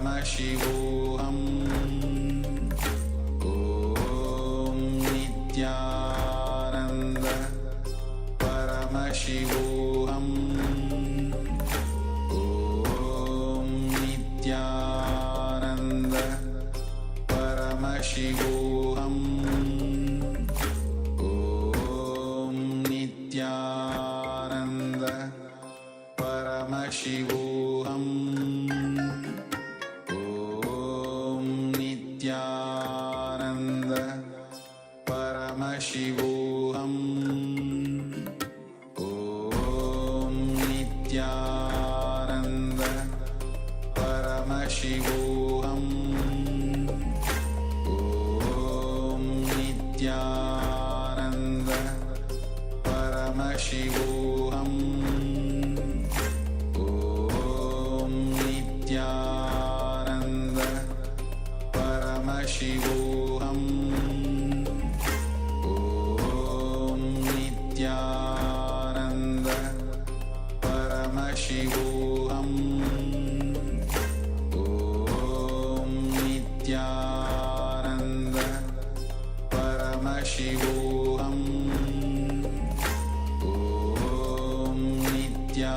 Paramashivoham. Om Nityananda. Paramashivoham. Om Nityananda. Paramashivoham. Om Nityananda. Paramashivoham. Om Nityananda. Paramashivoham. Om Nityananda. Paramashivoham. Om Nityananda. Paramashivoham. Om Nityananda. Paramashivoham. Om Nityananda. Paramashivoham. Om Nityananda. Paramashivoham. Om Nityananda.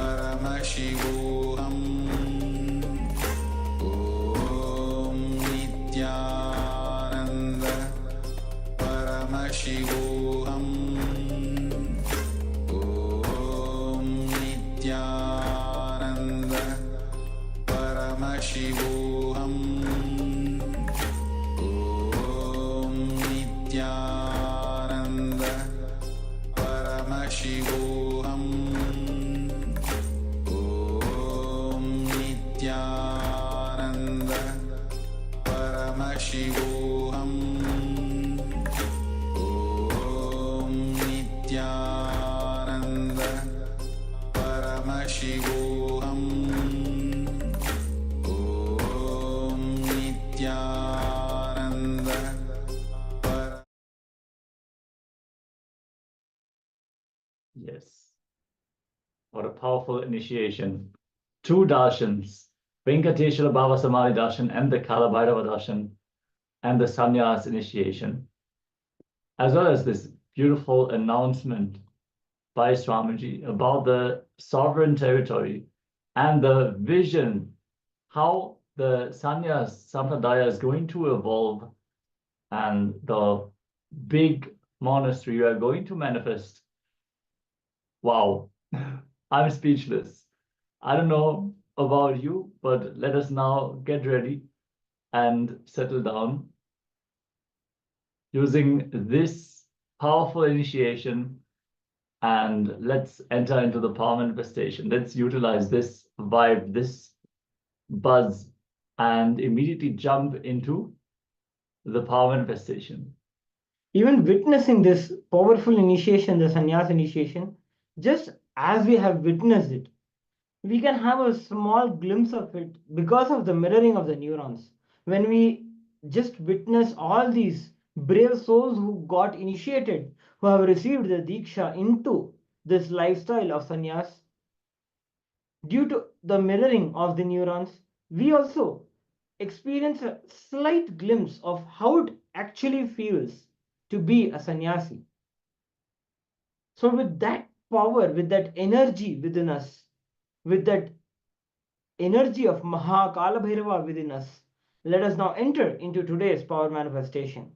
Paramashivoham. Om Nityananda. Paramashivoham. Om Nityananda. Paramashivoham. Om Nityananda. Paramashivoham. Om Nityananda. Paramashivoham. Om Nityananda. Paramashivoham. Om Nityananda. Paramashivoham. Om Nityananda. Yes. What a powerful initiation. Two darshans, Venkateshwara Bhava Samadhi darshan and the Kalabhairava darshan and the sannyas initiation, as well as this beautiful announcement by Swamiji about the sovereign territory and the vision, how the sannyas sampradaya is going to evolve and the big monastery you are going to manifest. Wow, I'm speechless. I don't know about you, but let us now get ready and settle down using this powerful initiation, and let's enter into the power manifestation. Let's utilize this vibe, this buzz, and immediately jump into the power manifestation. Even witnessing this powerful initiation, the sannyas initiation, just as we have witnessed it, we can have a small glimpse of it because of the mirroring of the neurons. When we just witness all these brave souls who got initiated, who have received the Diksha into this lifestyle of sannyas, due to the mirroring of the neurons, we also experience a slight glimpse of how it actually feels to be a sannyasi. So, with that power, with that energy within us, with that energy of Maha Kalabhairava within us, let us now enter into today's power manifestation.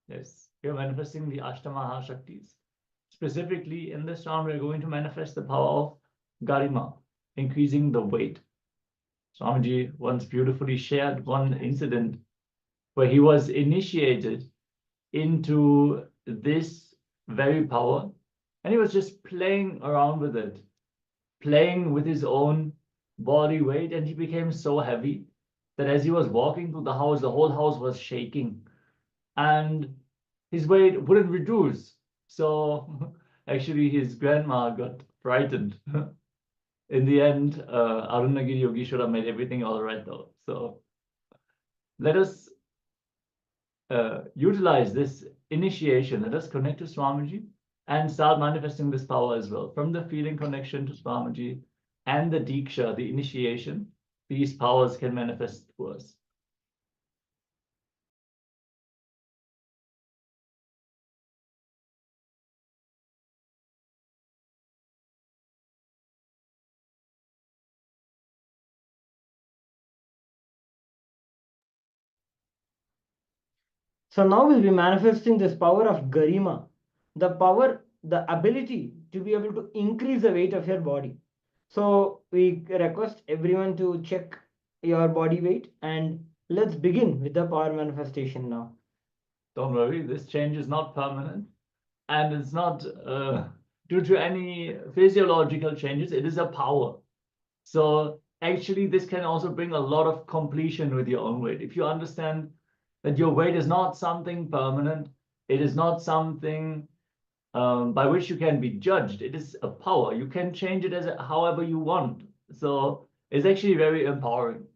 Yes, we are manifesting the Ashtamaha Shaktis. Specifically, in this round, we are going to manifest the power of Garima, increasing the weight. Swamiji once beautifully shared one incident where he was initiated into this very power, and he was just playing around with it, playing with his own body weight, and he became so heavy that as he was walking through the house, the whole house was shaking, and his weight wouldn't reduce. So actually his grandma got frightened. In the end, Arunagiri Yogeshwara made everything all right though. So let us utilize this initiation. Let us connect to Swamiji and start manifesting this power as well. From the feeling connection to Swamiji and the Diksha, the initiation, these powers can manifest to us. So now we'll be manifesting this power of Garima, the power, the ability to be able to increase the weight of your body. So we request everyone to check your body weight, and let's begin with the power manifestation now. Don't worry, this change is not permanent, and it's not due to any physiological changes. It is a power. So actually, this can also bring a lot of completion with your own weight. If you understand that your weight is not something permanent, it is not something by which you can be judged. It is a power. You can change it as however you want. So it's actually very empowering.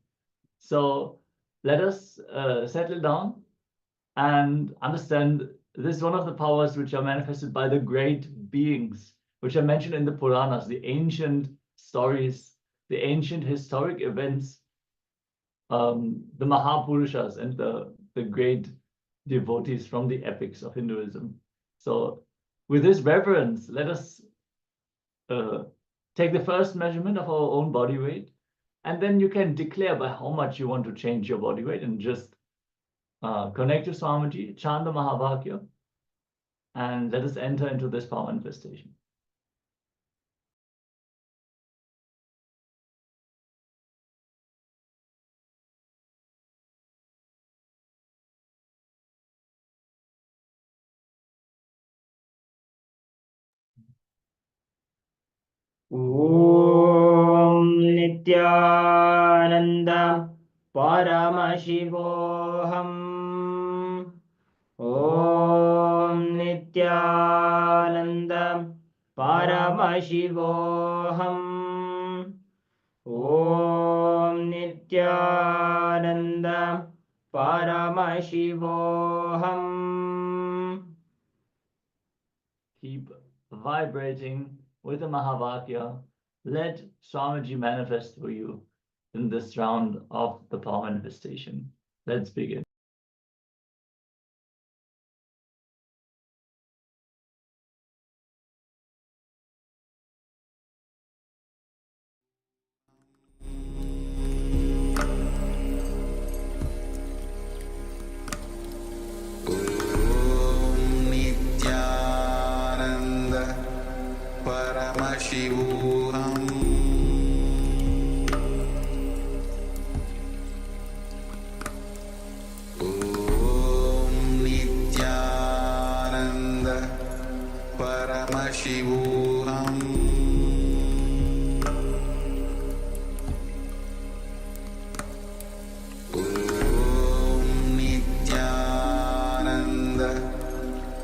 So let us settle down and understand this is one of the powers which are manifested by the great beings, which are mentioned in the Puranas, the ancient stories, the ancient historic events, the Mahapurushas and the great devotees from the epics of Hinduism. So with this reverence, let us take the first measurement of our own body weight, and then you can declare by how much you want to change your body weight, and just connect to Swamiji, chant the Mahavakya, and let us enter into this power manifestation. Om Nityananda Paramashivoham. Om Nityananda Paramashivoham. Om Nityananda Paramashivoham. Keep vibrating with the Mahavakya. Let Swamiji manifest for you in this round of the power manifestation. Let's begin. Paramashivoham Om Nityananda Paramashivoham Om Nityananda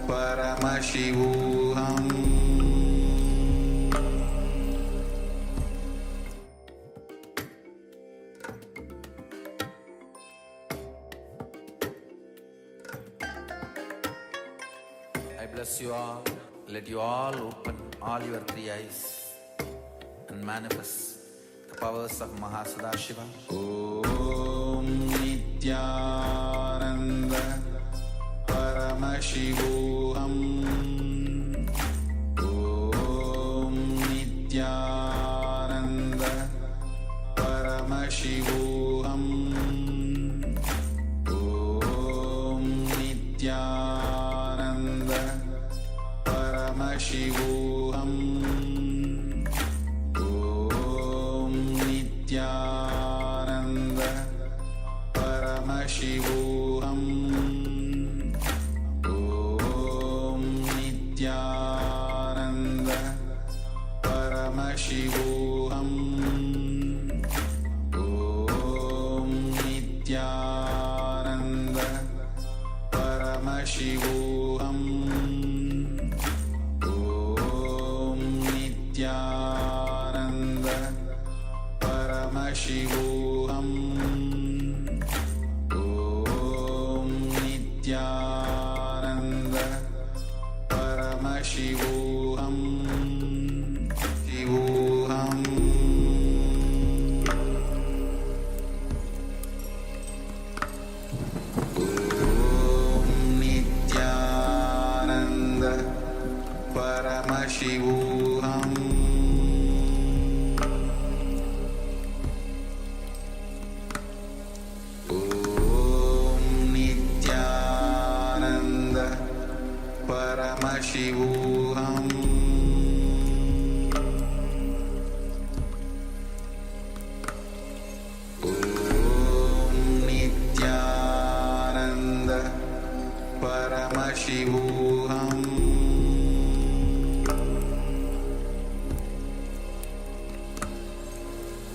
Paramashivoham. I bless you all. Let you all open all your three eyes and manifest the powers of Mahasadashiva. Om Nityananda Paramashivoham Om Nityananda Paramashivoham Om Nityananda Paramashivoham Om Nityananda Paramashivoham Om Nityananda Paramashivoham Om Nityananda Paramashivoham Om Nityananda Paramashivoham Om Nityanand परमशिवोऽहं शिवोऽहम् ॐ नित्यानन्द परमशिवोऽहम् ॐ नित्यानन्द परमशिवोऽहम् ॐ नित्यानन्द परमशिवोऽहम्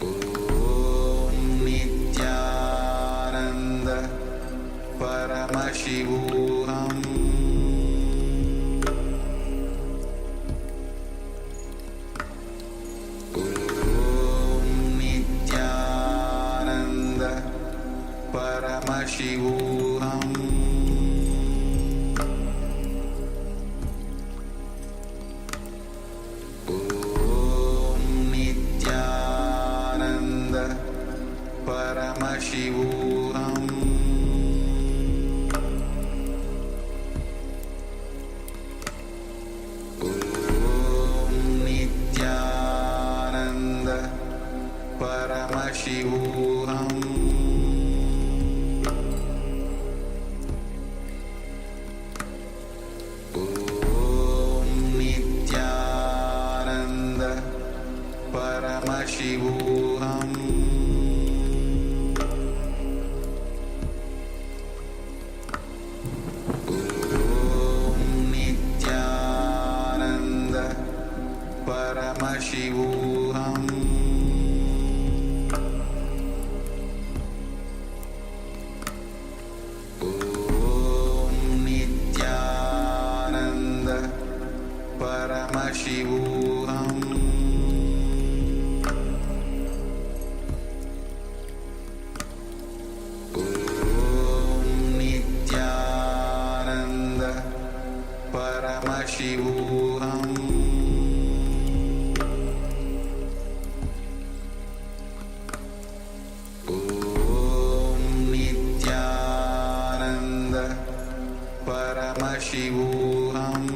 ॐ नित्यानन्द परमशिवोऽहम् ॐ नित्यानन्द परमशिवोऽहम् ॐ नित्यानन्द परमशिवोऽहम् ॐ नित्यानन्द परमशिवोऽहम् ॐ नित्यानन्द परमशिवोऽहम् ॐ नित्यानन्द परमशिवोऽहम् ॐ नित्यानन्द परमशिवोऽहम् ॐ नित्यानन्द परमशिवोऽहम् ॐ नित्यानन्द परमशिवोऽहम्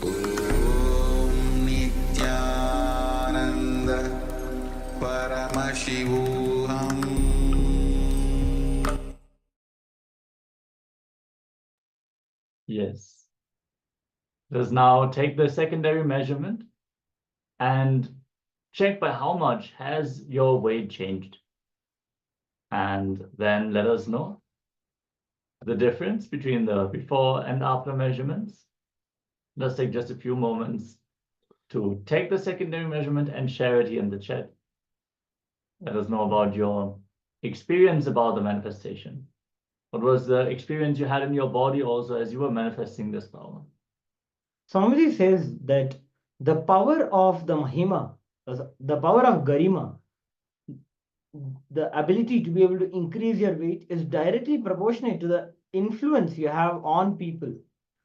ॐ नित्यानन्द परमशिवोऽहम् Yes. Let's now take the secondary measurement and check by how much has your weight changed. And then let us know the difference between the before and after measurements. Let's take just a few moments to take the secondary measurement and share it here in the chat. Let us know about your experience about the manifestation. What was the experience you had in your body also as you were manifesting this power? Swamiji says that the power of the Mahima, the power of Garima, the ability to be able to increase your weight is directly proportionate to the influence you have on people.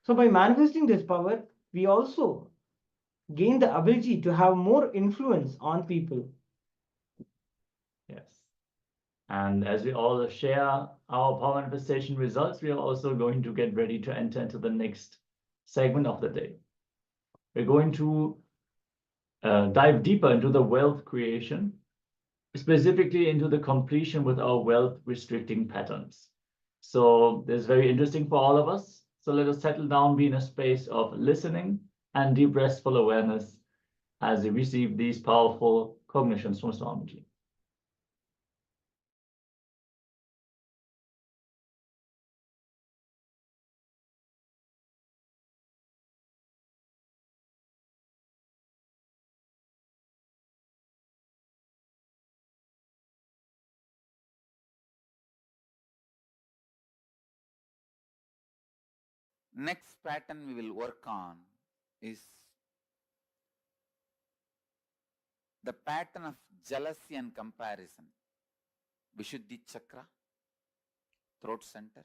So by manifesting this power, we also gain the ability to have more influence on people. Yes. And as we all share our power manifestation results, we are also going to get ready to enter into the next segment of the day. We're going to dive deeper into the wealth creation, specifically into the completion with our wealth restricting patterns. So this is very interesting for all of us. So let us settle down, be in a space of listening and deep restful awareness as we receive these powerful cognitions from Swamiji. Next pattern we will work on is the pattern of jealousy and comparison. Vishuddhi chakra, throat center.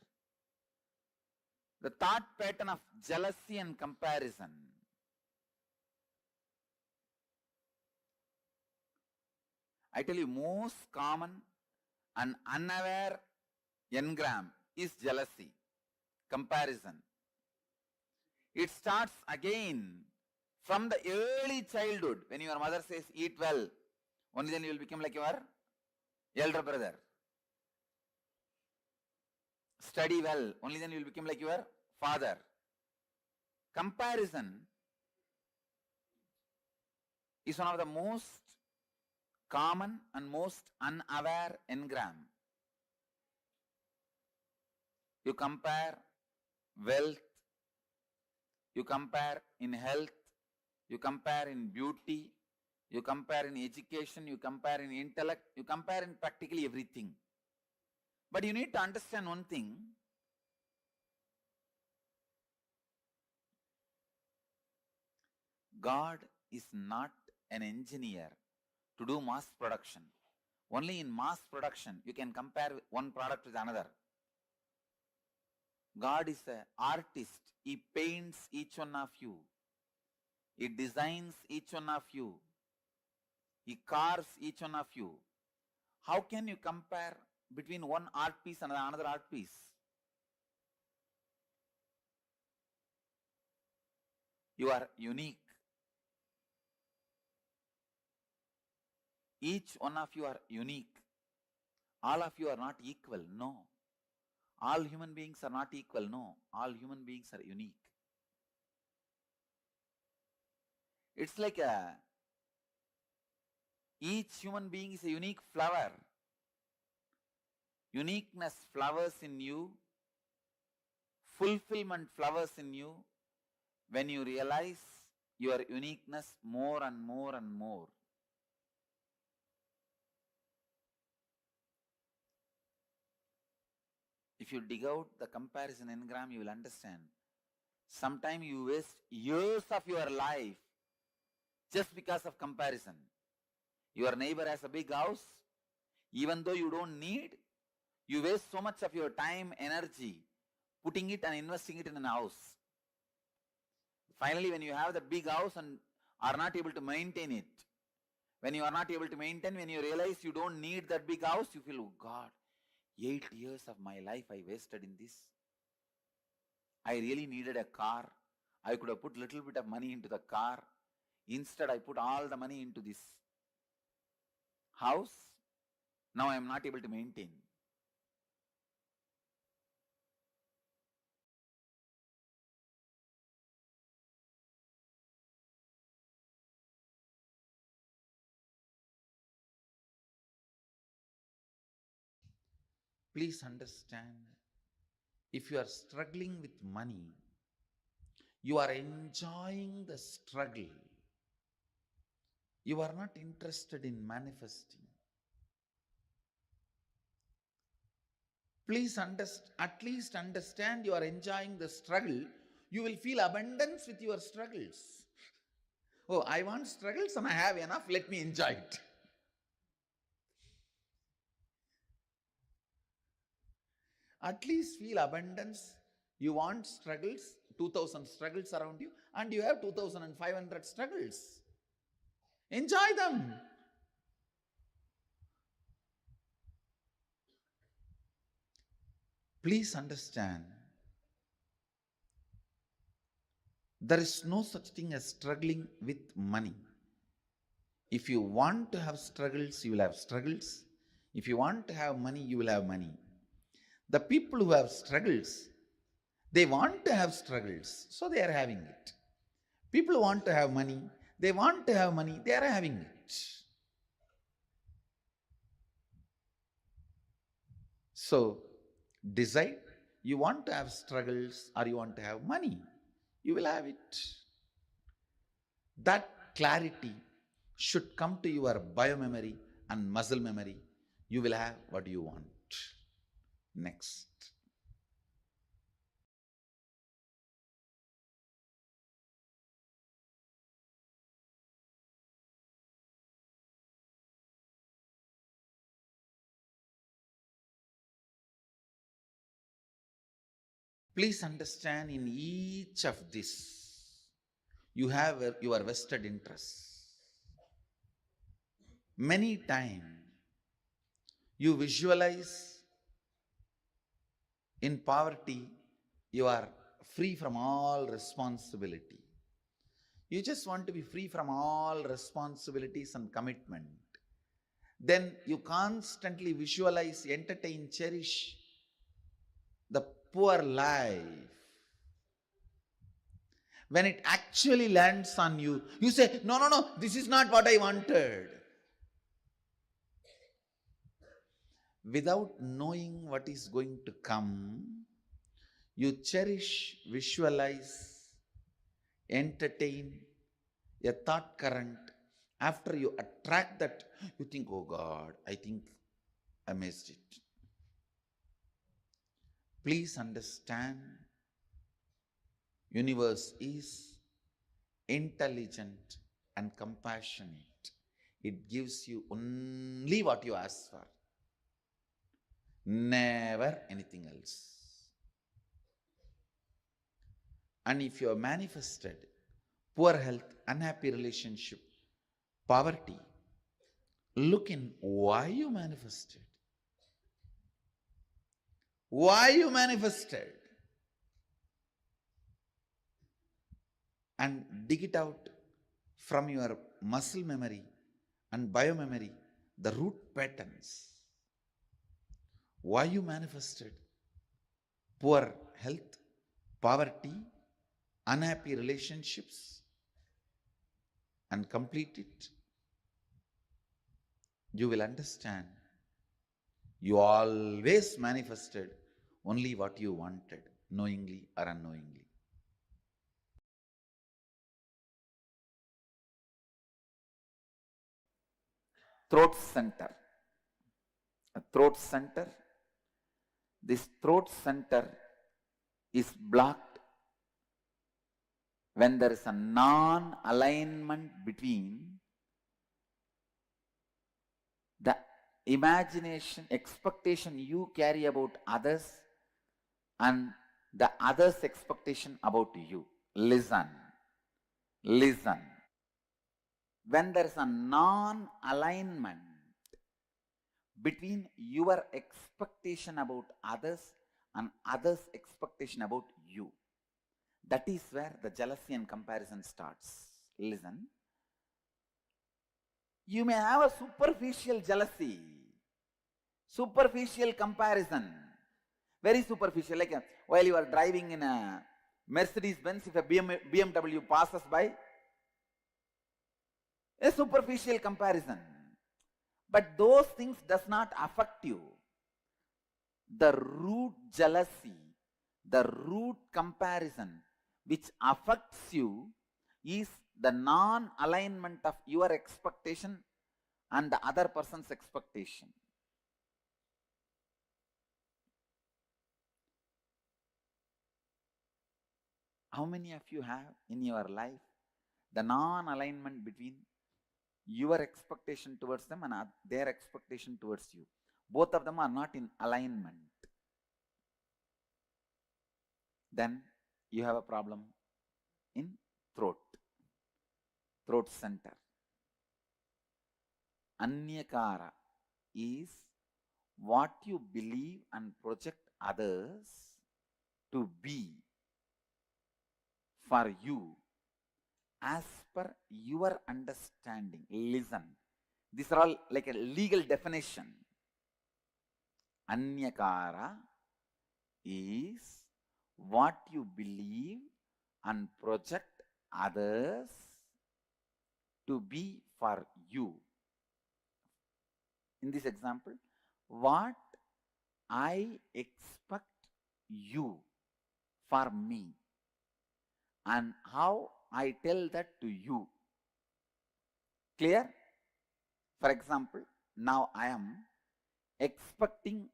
The thought pattern of jealousy and comparison. I tell you, most common and unaware engram is jealousy, comparison. It starts again from the early childhood. When your mother says, eat well, only then you will become like your elder brother. Study well, only then you will become like your father. Comparison is one of the most common and most unaware engram. You compare wealth, you compare in health, you compare in beauty, you compare in education, you compare in intellect, you compare in practically everything. But you need to understand one thing. God is not an engineer to do mass production. Only in mass production you can compare one product with another. God is an artist. He paints each one of you. He designs each one of you. He carves each one of you. How can you compare between one art piece and another art piece? You are unique. Each one of you are unique. All of you are not equal. No. All human beings are not equal. No. All human beings are unique. It's like each human being is a unique flower. Uniqueness flowers in you. Fulfillment flowers in you when you realize your uniqueness more and more and more. If you dig out the comparison engram, you will understand. Sometimes you waste years of your life just because of comparison. Your neighbor has a big house. Even though you don't need, you waste so much of your time, energy, putting it and investing it in a house. Finally, when you have that big house and are not able to maintain it, when you are not able to maintain, when you realize you don't need that big house, you feel, oh God, 8 years of my life I wasted in this. I really needed a car. I could have put little bit of money into the car. Instead, I put all the money into this house. Now I am not able to maintain. Please understand, if you are struggling with money, you are enjoying the struggle. You are not interested in manifesting. Please at least understand you are enjoying the struggle. You will feel abundance with your struggles. Oh, I want struggles and I have enough, let me enjoy it. At least feel abundance. You want struggles, 2000 struggles around you, and you have 2500 struggles. Enjoy them. Please understand, there is no such thing as struggling with money. If you want to have struggles, you will have struggles. If you want to have money, you will have money. The people who have struggles, they want to have struggles, so they are having it. People who want to have money, they want to have money, they are having it. So, decide, you want to have struggles or you want to have money, you will have it. That clarity should come to your biomemory and muscle memory. You will have what you want. Next. Please understand, in each of this, you have your vested interests. Many times, you visualize in poverty, you are free from all responsibility. You just want to be free from all responsibilities and commitment. Then you constantly visualize, entertain, cherish the poor life. When it actually lands on you, you say, no, this is not what I wanted. Without knowing what is going to come, you cherish, visualize, entertain a thought current. After you attract that, you think, oh God, I think I missed it. Please understand, universe is intelligent and compassionate. It gives you only what you ask for, never anything else. And if you have manifested poor health, unhappy relationship, poverty, look in why you manifested. Why you manifested. And dig it out from your muscle memory and biomemory, the root patterns. Why you manifested poor health, poverty, unhappy relationships, and complete it. You will understand you always manifested only what you wanted, knowingly or unknowingly. Throat center. A throat center. This throat center is blocked when there is a non-alignment between the imagination, expectation you carry about others and the others' expectation about you. Listen. When there is a non-alignment between your expectation about others and others' expectation about you, that is where the jealousy and comparison starts. Listen. You may have a superficial jealousy, superficial comparison, very superficial, like while you are driving in a Mercedes-Benz, if a BMW passes by, a superficial comparison. But those things does not affect you. The root jealousy, the root comparison which affects you is the non-alignment of your expectation and the other person's expectation. How many of you have in your life the non-alignment between your expectation towards them and their expectation towards you? Both of them are not in alignment. Then you have a problem in throat center. Anyakara is what you believe and project others to be for you as per your understanding. Listen. These are all like a legal definition. Anyakara is what you believe and project others to be for you. In this example, what I expect you for me and how I tell that to you. Clear? For example, now I am expecting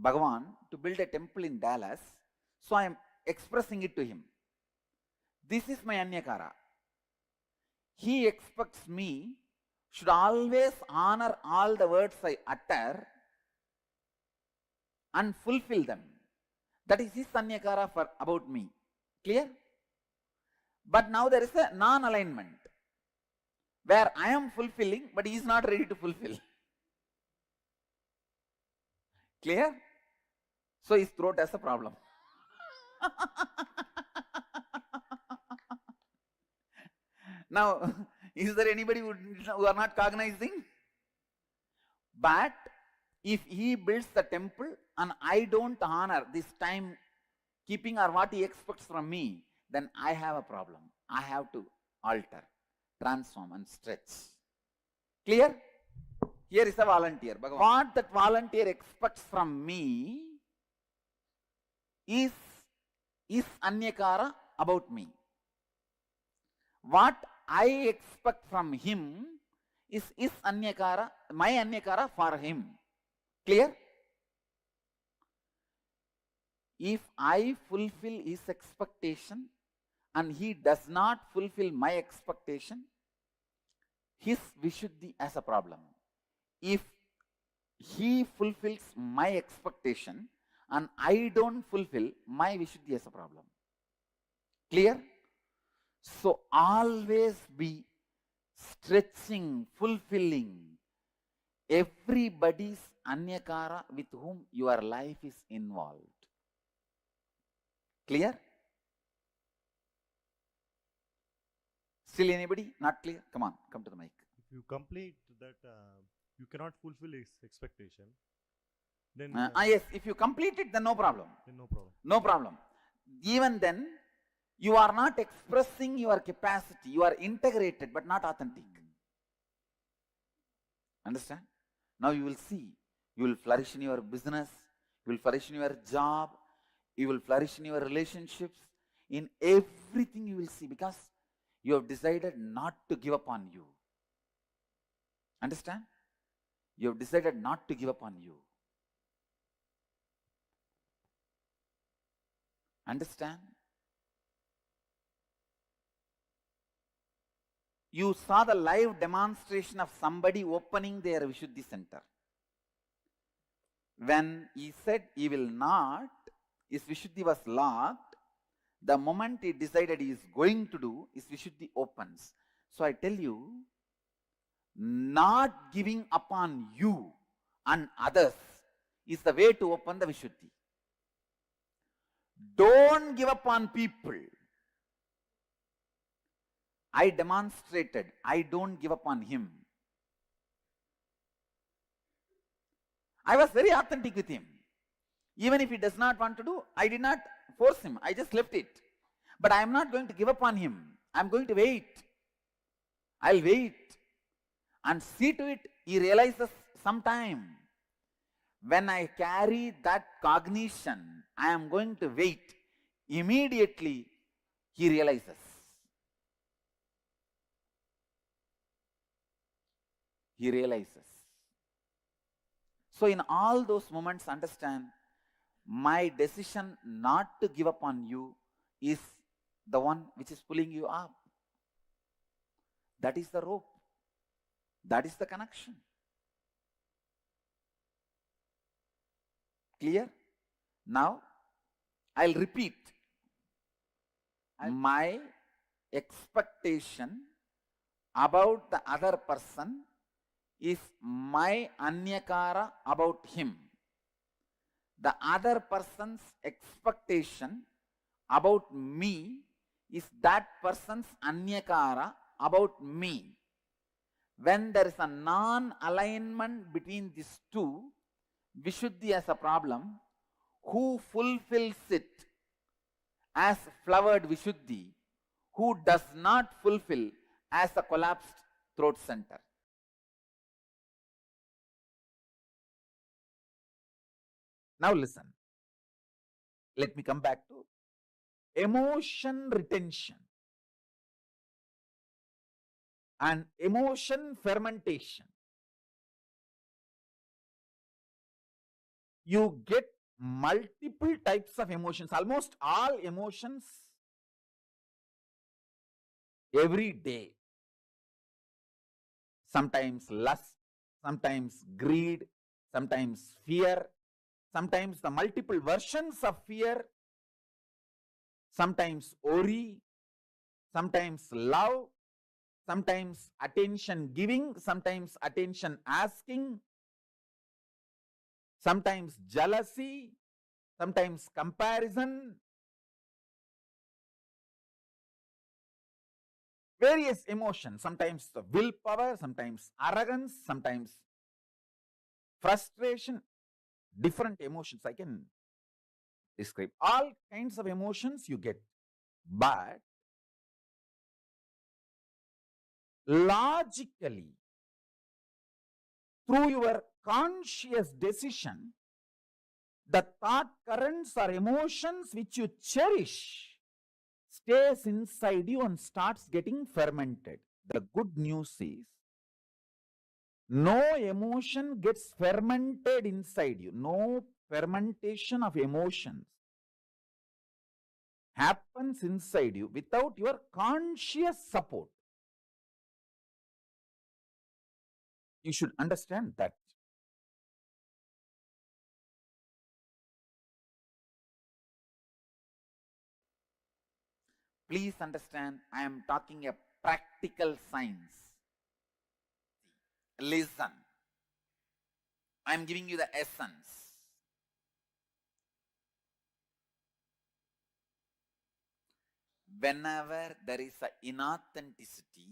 Bhagavan to build a temple in Dallas, so I am expressing it to him. This is my Anyakara. He expects me should always honor all the words I utter and fulfill them. That is his Anyakara for about me. Clear? But now there is a non-alignment where I am fulfilling, but he is not ready to fulfill. Clear? So his throat has a problem. Now, is there anybody who are not cognizing? But if he builds the temple and I don't honor this time keeping or what he expects from me, then I have a problem. I have to alter, transform and stretch. Clear? Here is a volunteer. What that volunteer expects from me is Anyakara about me. What I expect from him is Anyakara, my Anyakara for him. Clear? If I fulfill his expectation and he does not fulfill my expectation, his Vishuddhi has a problem. If he fulfills my expectation and I don't fulfill, my Vishuddhi has a problem. Clear? So always be stretching, fulfilling everybody's Anyakara with whom your life is involved. Clear? Still anybody? Not clear? Come on, come to the mic. If you complete that, you cannot fulfill his expectation, then Yes, if you complete it, then no problem. then no problem. No problem. Even then, you are not expressing your capacity. You are integrated but not authentic. Understand? Now you will see. You will flourish in your business. You will flourish in your job. You will flourish in your relationships. In everything you will see, because you have decided not to give up on you. Understand? You have decided not to give up on you. Understand? You saw the live demonstration of somebody opening their Vishuddhi center. When he said he will not, his Vishuddhi was locked. The moment he decided he is going to do, his Vishuddhi opens. So I tell you, not giving up on you and others is the way to open the Vishuddhi. Don't give up on people. I demonstrated, I don't give up on him. I was very authentic with him. Even if he does not want to do, I did not force him. I just left it. But I am not going to give up on him. I am going to wait. I'll wait and see to it he realizes sometime. When I carry that cognition, I am going to wait. Immediately he realizes. He realizes. So in all those moments, understand, my decision not to give up on you is the one which is pulling you up. That is the rope. That is the connection. Clear? Now, I'll repeat. My expectation about the other person is my Anyakara about him. The other person's expectation about me is that person's Anyakara about me. When there is a non-alignment between these two, Vishuddhi has a problem. Who fulfills it as flowered Vishuddhi? Who does not fulfill as a collapsed throat center? Now listen. Let me come back to emotion retention and emotion fermentation. You get multiple types of emotions, almost all emotions every day. Sometimes lust, sometimes greed, sometimes fear, sometimes the multiple versions of fear, sometimes worry, sometimes love, sometimes attention giving, sometimes attention asking, sometimes jealousy, sometimes comparison, various emotions, sometimes the willpower, sometimes arrogance, sometimes frustration, different emotions. I can describe all kinds of emotions you get, but logically, through your conscious decision, the thought currents or emotions which you cherish stays inside you and starts getting fermented. The good news is, no emotion gets fermented inside you. No fermentation of emotions happens inside you without your conscious support. You should understand that. Please understand, I am talking a practical science. Listen. I am giving you the essence. Whenever there is an inauthenticity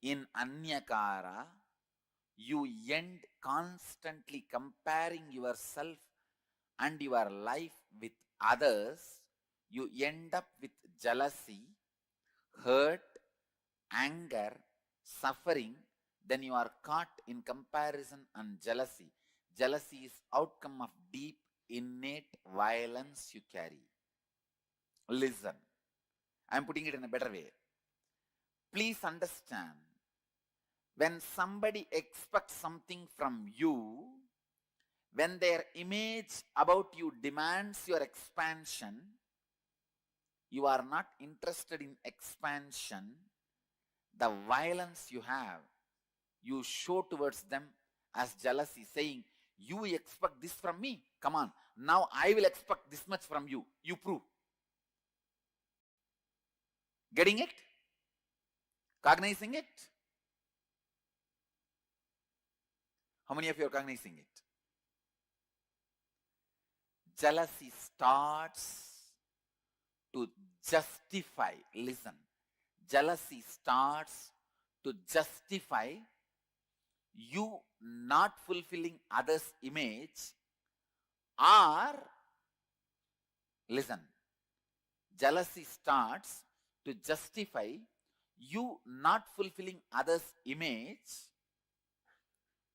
in anyakara, you end constantly comparing yourself and your life with others. You end up with jealousy, hurt, anger, suffering. Then you are caught in comparison and jealousy. Jealousy is outcome of deep innate violence you carry. Listen, I am putting it in a better way. Please understand, when somebody expects something from you, when their image about you demands your expansion, you are not interested in expansion. The violence you have, you show towards them as jealousy, saying, you expect this from me. Come on, now I will expect this much from you. You prove. Getting it? Cognizing it? How many of you are cognizing it? Jealousy starts to justify. Listen. Jealousy starts to justify you not fulfilling others' image, or, listen, jealousy starts to justify you not fulfilling others' image.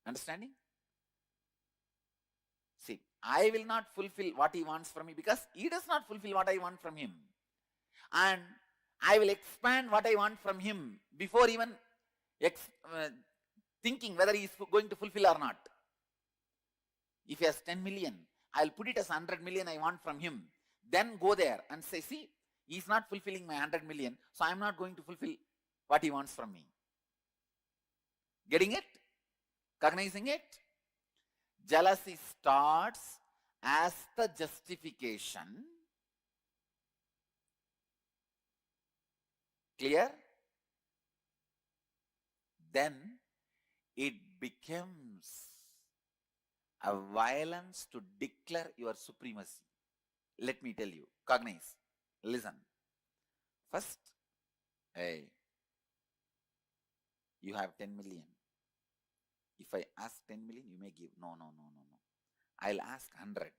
Understanding? See, I will not fulfill what he wants from me because he does not fulfill what I want from him. And I will expand what I want from him before even thinking whether he is going to fulfill or not. If he has 10 million, I'll put it as 100 million I want from him. Then go there and say, see, he's not fulfilling my 100 million, so I'm not going to fulfill what he wants from me. Getting it? Cognizing it? Jealousy starts as the justification. Clear? Then it becomes a violence to declare your supremacy. Let me tell you, cognize, listen. First, hey, you have 10 million. If I ask 10 million, you may give. No. I'll ask 100.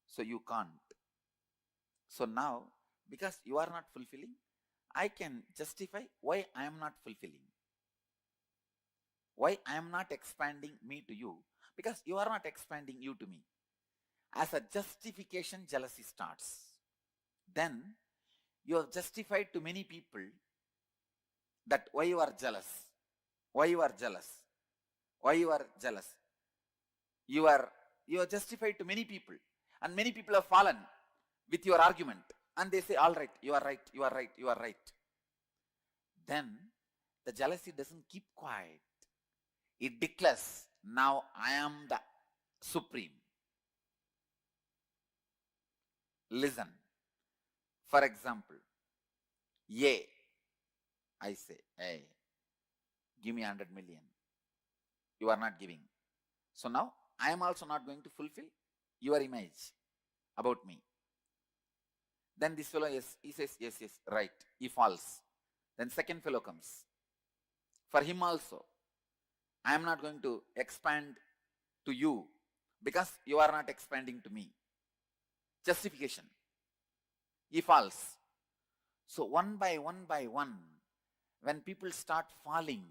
So you can't. So now, because you are not fulfilling, I can justify why I am not fulfilling. Why I am not expanding me to you, because you are not expanding you to me. As a justification, jealousy starts. Then you have justified to many people that why you are jealous, why you are jealous, why you are jealous. You are justified to many people, and many people have fallen with your argument, and they say, all right, you are right, you are right, you are right. Then the jealousy doesn't keep quiet. It declares, now I am the supreme. Listen. For example, I say, hey, give me 100 million. You are not giving. So now, I am also not going to fulfill your image about me. Then this fellow, yes, he says, yes, right. He falls. Then second fellow comes. For him also, I am not going to expand to you because you are not expanding to me. Justification. He falls. So one by one, when people start falling,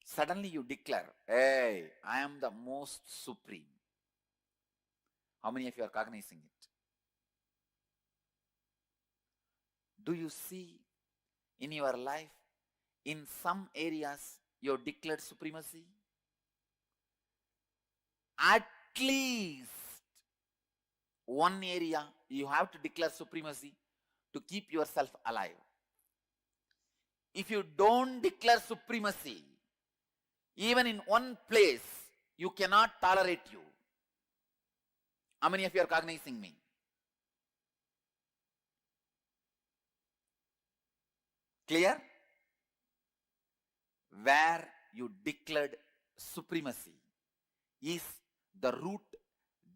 suddenly you declare, hey, I am the most supreme. How many of you are cognizing it? Do you see in your life, in some areas, you have declared supremacy? At least one area you have to declare supremacy to keep yourself alive. If you don't declare supremacy, even in one place, you cannot tolerate you. How many of you are cognizing me? Clear? Where you declared supremacy is the root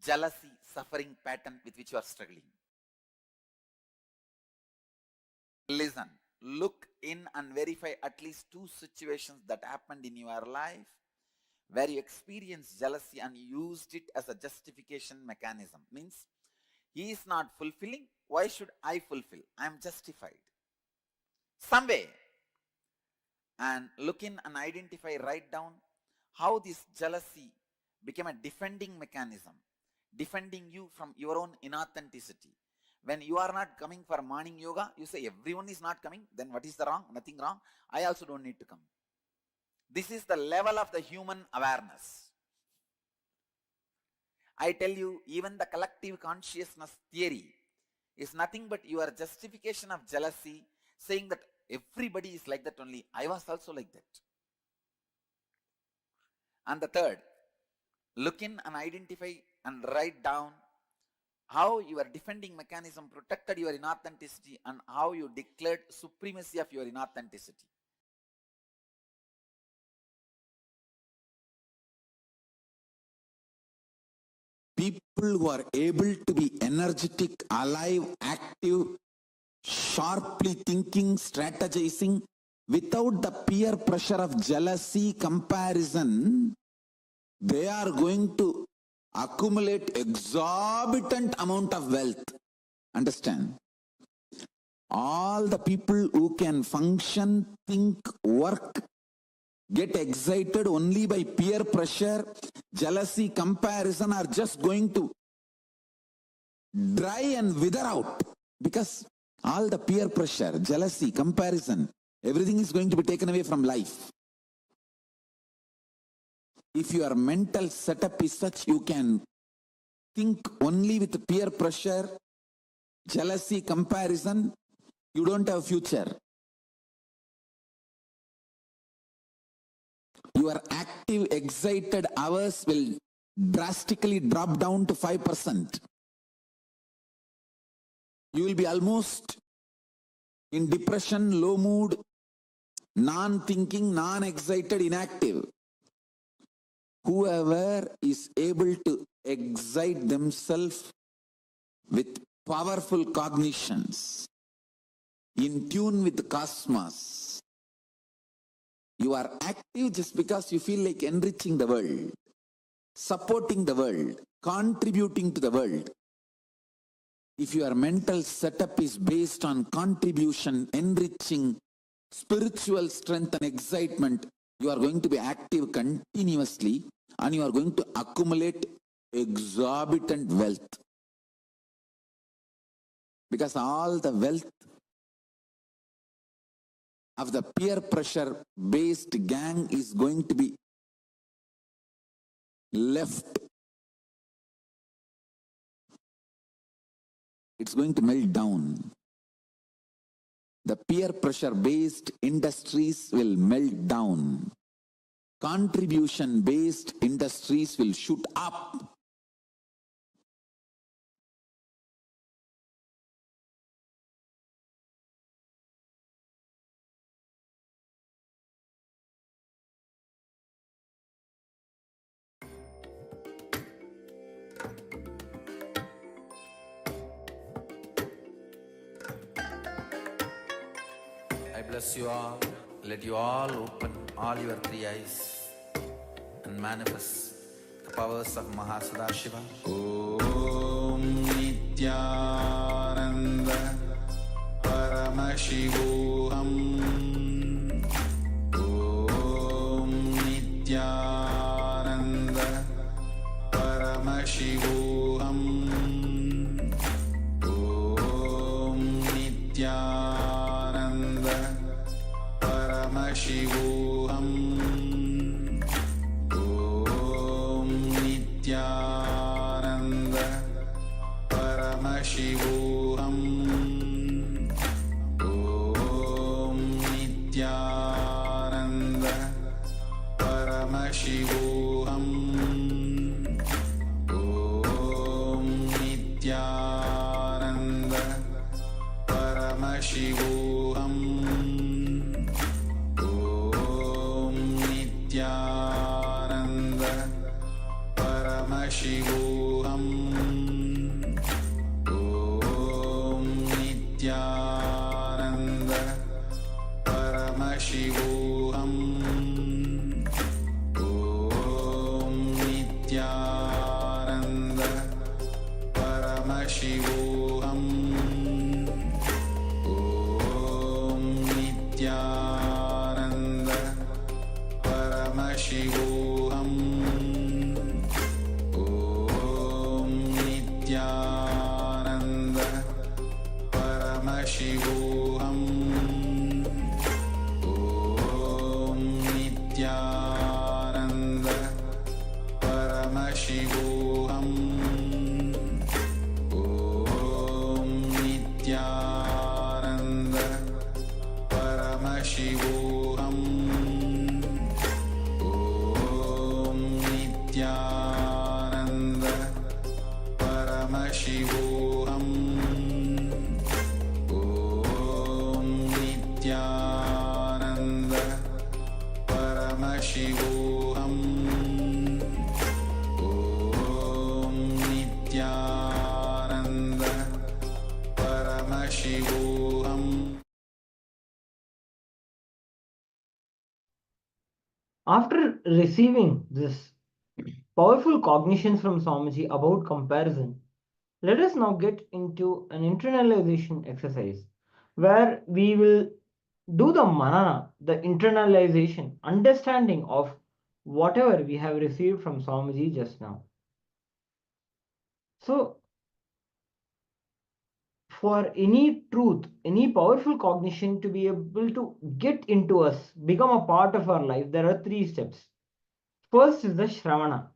jealousy, suffering pattern with which you are struggling. Listen, look in and verify at least 2 situations that happened in your life where you experienced jealousy and used it as a justification mechanism. Means, he is not fulfilling, why should I fulfill? I am justified. Some way. And look in and identify, write down how this jealousy became a defending mechanism, defending you from your own inauthenticity. When you are not coming for morning yoga, you say everyone is not coming, then what is the wrong? Nothing wrong. I also don't need to come. This is the level of the human awareness. I tell you, even the collective consciousness theory is nothing but your justification of jealousy, saying that everybody is like that only. I was also like that. And the third, look in and identify and write down how your defending mechanism protected your inauthenticity and how you declared supremacy of your inauthenticity. People who are able to be energetic, alive, active, sharply thinking, strategizing, without the peer pressure of jealousy, comparison, they are going to accumulate exorbitant amount of wealth. Understand? All the people who can function, think, work, get excited only by peer pressure, jealousy, comparison are just going to dry and wither out, because all the peer pressure, jealousy, comparison, everything is going to be taken away from life. If your mental setup is such, you can think only with peer pressure, jealousy, comparison, you don't have a future. Your active, excited hours will drastically drop down to 5%. You will be almost in depression, low mood, non-thinking, non-excited, inactive. Whoever is able to excite themselves with powerful cognitions, in tune with the cosmos, you are active just because you feel like enriching the world, supporting the world, contributing to the world. If your mental setup is based on contribution, enriching, spiritual strength and excitement, you are going to be active continuously and you are going to accumulate exorbitant wealth. Because all the wealth of the peer pressure based gang is going to be left. It's going to melt down. The peer pressure based industries will melt down. Contribution based industries will shoot up. bless you all. Let you all open all your three eyes and manifest the powers of Mahasadashiva. Om Nityananda Paramashivoham. Om Nityananda Paramashivoham. Om Nityananda Paramashivoham. Om Nityananda Paramashivoham. Om Nityananda Paramashivoham. Om Nityananda Paramashivoham. Om Nityananda Paramashivoham. Om Nityananda Paramashivoham. Om Nityananda Paramashivoham. Om Nityananda Paramashivoham. Om Nityananda Paramashivoham. Om Nityananda Paramashivoham. Om Nityananda Paramashivoham. Om Nityananda Paramashivoham. Om Nityananda Paramashivoham. Om Nityananda Paramashivoham. After receiving this powerful cognitions from Swamiji about comparison, let us now get into an internalization exercise where we will do the manana, the internalization, understanding of whatever we have received from Swamiji just now. So, for any truth, any powerful cognition to be able to get into us, become a part of our life, there are three steps. First is the Shravana.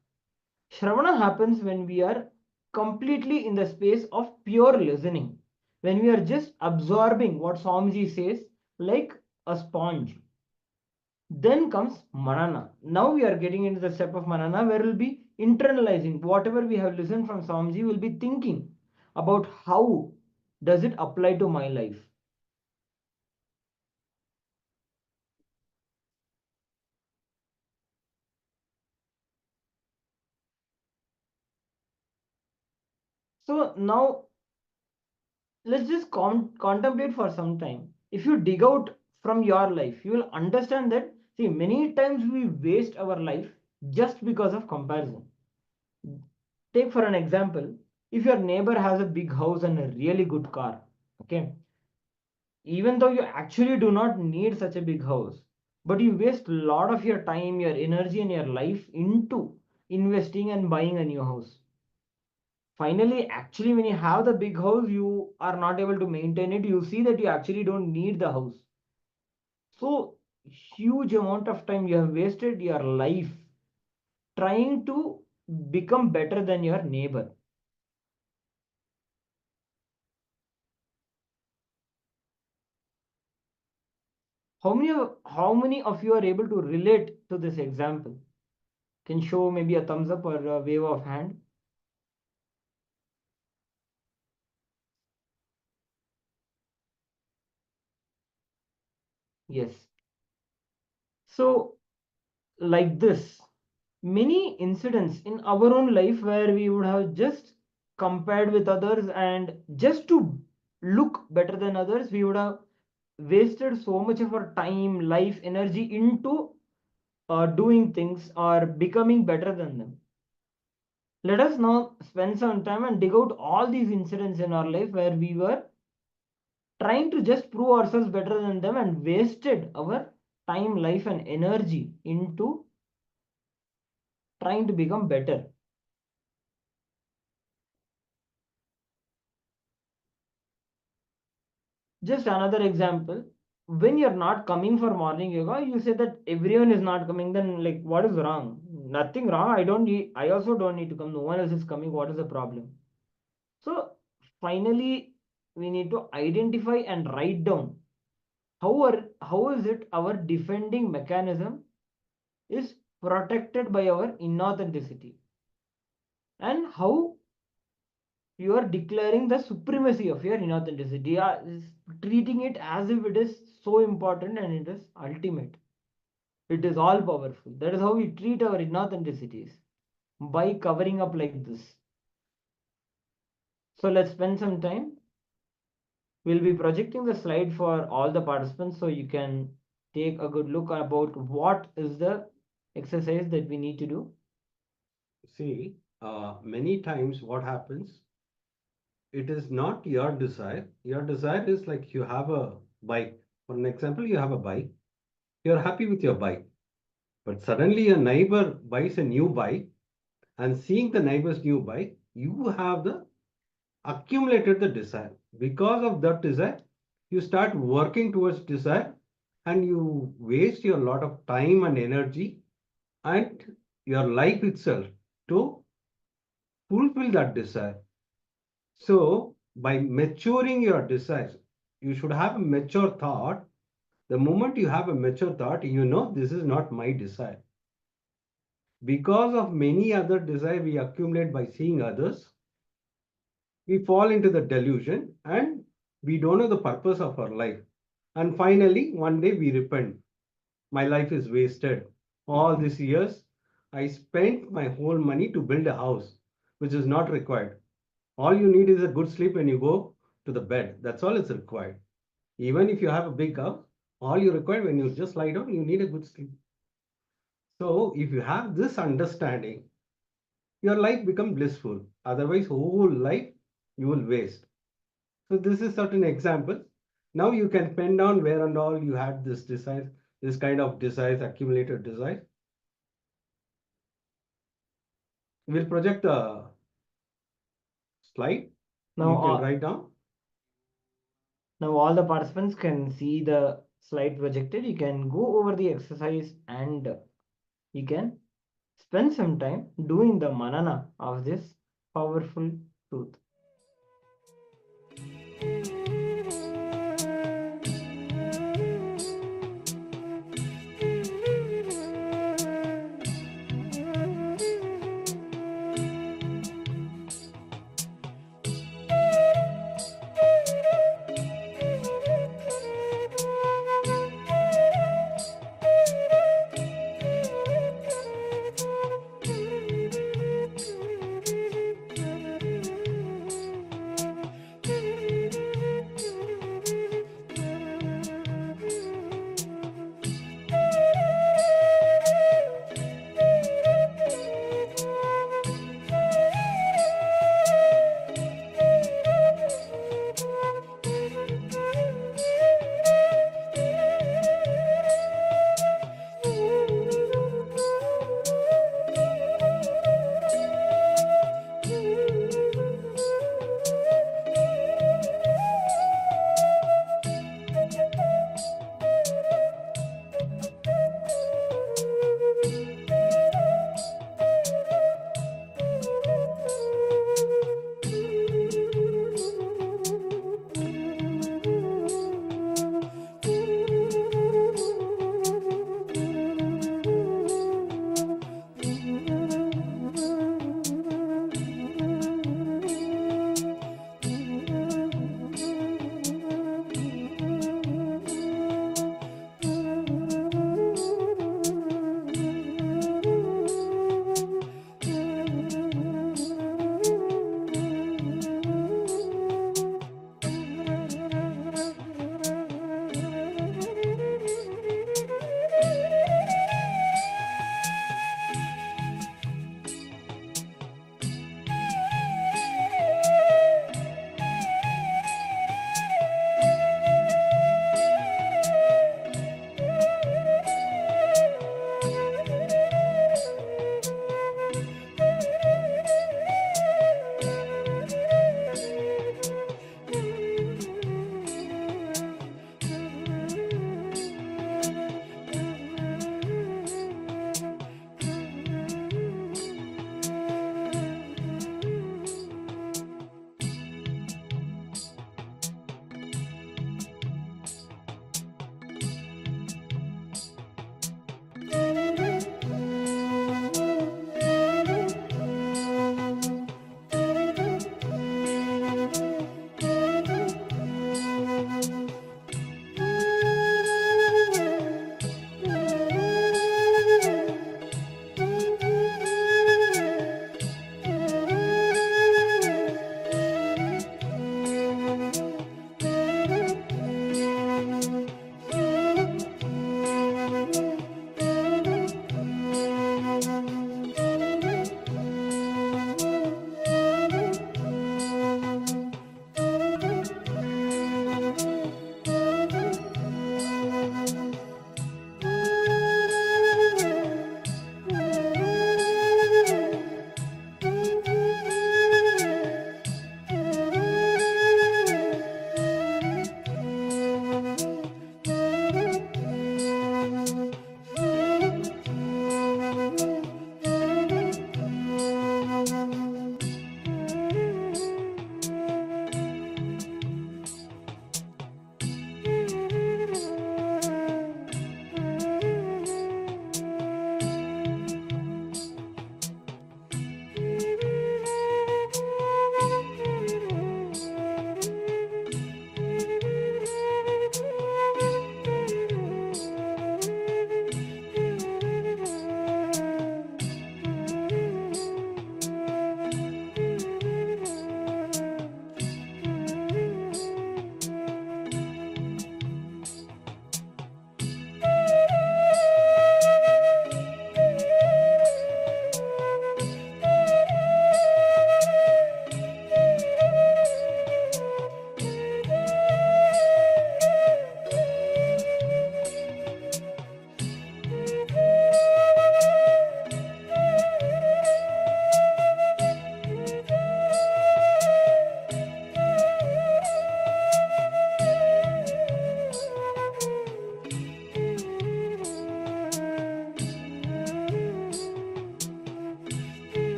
Shravana happens when we are completely in the space of pure listening, when we are just absorbing what Swamiji says like a sponge. Then comes Manana. Now we are getting into the step of Manana where we'll be internalizing whatever we have listened from Swamiji, we'll be thinking about how does it apply to my life. So now let's just contemplate for some time. If you dig out from your life, you will understand that, see, many times we waste our life just because of comparison. Take for an example, if your neighbor has a big house and a really good car, okay, even though you actually do not need such a big house, but you waste a lot of your time, your energy, and your life into investing and buying a new house. Finally, actually, when you have the big house, you are not able to maintain it. You see that you actually don't need the house. So, huge amount of time you have wasted your life trying to become better than your neighbor. How many of you are able to relate to this example? Can show maybe a thumbs up or a wave of hand. Yes. So, like this, many incidents in our own life where we would have just compared with others and just to look better than others, we would have wasted so much of our time, life, energy into doing things or becoming better than them. Let us now spend some time and dig out all these incidents in our life where we were trying to just prove ourselves better than them and wasted our time, life, and energy into trying to become better. Just another example, when you're not coming for morning yoga, you say that everyone is not coming, then like what is wrong? Nothing wrong. I also don't need to come. No one else is coming. What is the problem? So finally, we need to identify and write down how is it our defending mechanism is protected by our inauthenticity, and how you are declaring the supremacy of your inauthenticity, treating it as if it is so important and it is ultimate. It is all powerful. That is how we treat our inauthenticities, by covering up like this. So let's spend some time. We'll be projecting the slide for all the participants so you can take a good look about what is the exercise that we need to do. See, many times what happens, it is not your desire. Your desire is like you have a bike. For an example, you have a bike. You're happy with your bike. But suddenly a neighbor buys a new bike, and seeing the neighbor's new bike, you have the accumulated the desire. Because of that desire, you start working towards desire, and you waste your lot of time and energy and your life itself to fulfill that desire. So, by maturing your desires, you should have a mature thought. The moment you have a mature thought, you know this is not my desire. Because of many other desires we accumulate by seeing others, we fall into the delusion and we don't know the purpose of our life. And finally, one day we repent. My life is wasted. All these years, I spent my whole money to build a house, which is not required. All you need is a good sleep when you go to the bed. That's all it's required. Even if you have a big house, all you require when you just lie down, you need a good sleep. So if you have this understanding, your life becomes blissful. Otherwise, whole life you will waste. So this is certain examples. Now you can pen down where and all you had this desire, this kind of desires, accumulated desire. We'll project the slide. Now, You can write down. Now all the participants can see the slide projected. You can go over the exercise and you can spend some time doing the manana of this powerful truth.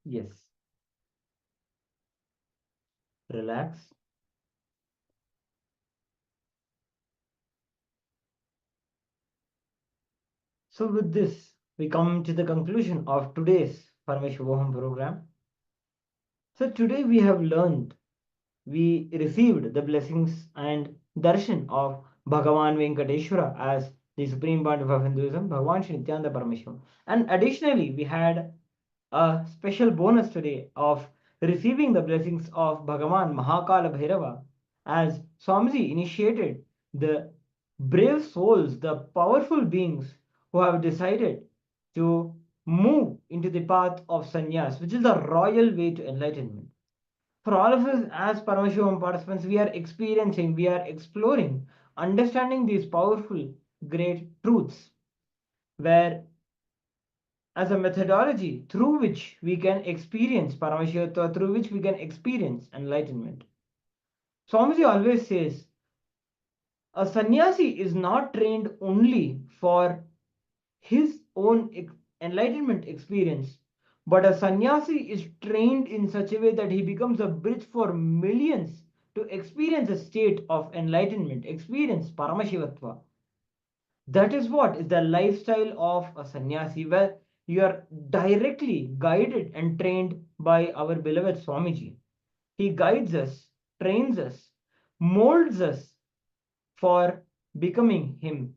Yes. Relax. So with this, we come to the conclusion of today's Paramashivoham program. So today we have learned, we received the blessings and darshan of Bhagavan Venkateshwara as the Supreme Pontiff of Hinduism, Bhagavan Shri Nityananda Paramashivam. And additionally, we had a special bonus today of receiving the blessings of Bhagavan Mahakala Bhairava as Swamiji initiated the brave souls, the powerful beings who have decided to move into the path of sannyas, which is the royal way to enlightenment. For all of us as Paramashivoham participants, we are experiencing, we are exploring, understanding these powerful, great truths, where as a methodology through which we can experience Paramashivoham, through which we can experience enlightenment. Swamiji always says, a sannyasi is not trained only for his own enlightenment experience, but a sannyasi is trained in such a way that he becomes a bridge for millions to experience a state of enlightenment, experience Paramashivatva. That is what is the lifestyle of a sannyasi, where you are directly guided and trained by our beloved Swamiji. He guides us, trains us, molds us for becoming him.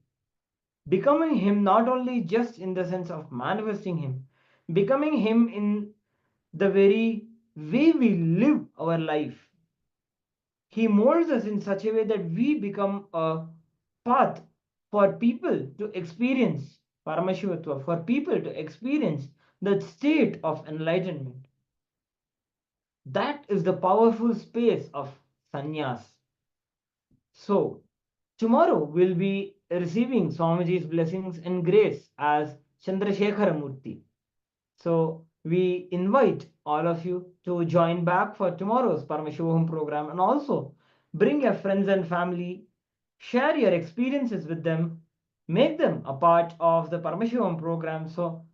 Becoming him not only just in the sense of manifesting him, becoming him in the very way we live our life. He molds us in such a way that we become a path for people to experience Paramashivatva, for people to experience the state of enlightenment. That is the powerful space of sannyas. So, tomorrow we'll be receiving Swamiji's blessings and grace as Chandrasekhara Murti. So, we invite all of you to join back for tomorrow's Paramashivoham program, and also bring your friends and family, share your experiences with them, make them a part of the Paramashivoham program, so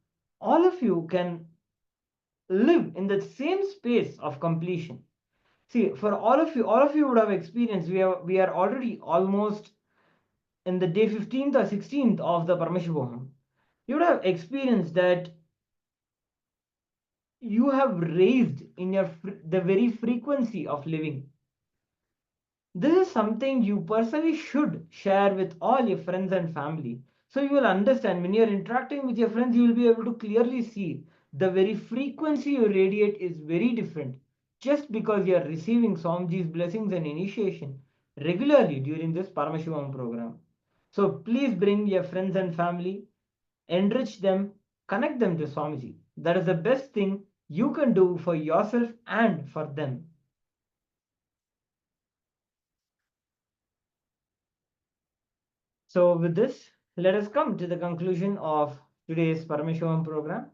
all of you can live in the same space of completion. See, for all of you would have experienced, we are already almost in the day 15th or 16th of the Paramashivoham. You would have experienced that you have raised in your the very frequency of living. This is something you personally should share with all your friends and family. So you will understand when you're interacting with your friends, you will be able to clearly see the very frequency you radiate is very different just because you are receiving Swamiji's blessings and initiation regularly during this Paramashivam program. So please bring your friends and family, enrich them, connect them to Swamiji. That is the best thing you can do for yourself and for them. So with this, let us come to the conclusion of today's Paramashivam program.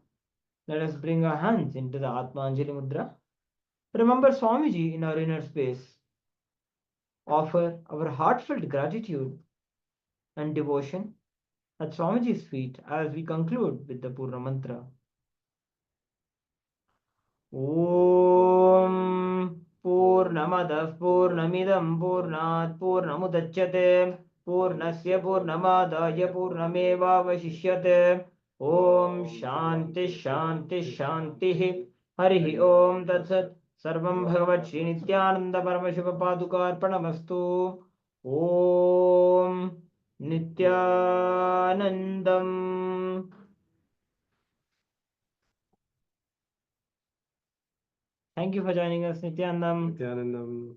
Let us bring our hands into the Atma Anjali Mudra. Remember Swamiji in our inner space. Offer our heartfelt gratitude and devotion at Swamiji's feet as we conclude with the Purna Mantra. Om Purnamadah Purnamidam Purnat Purnamudachyate Purnasya Purnamadaya Purnamevavashishyate Om Shanti Shanti Shanti Harihi Om Tatsat Sarvam Bhagavat Shri Nityananda Paramashiva Padukarpanamastu Om Nityanandam. Thank you for joining us, Nityanandam. Nityanandam.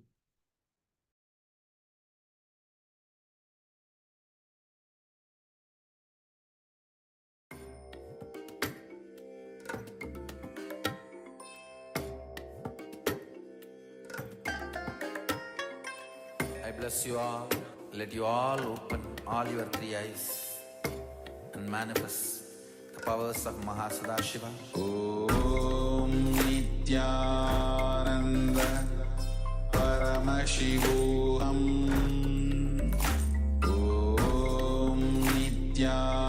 I bless you all. Let you all open all your three eyes and manifest the powers of Mahasadashiva. Om Nityananda Paramashivoham. Om Nityananda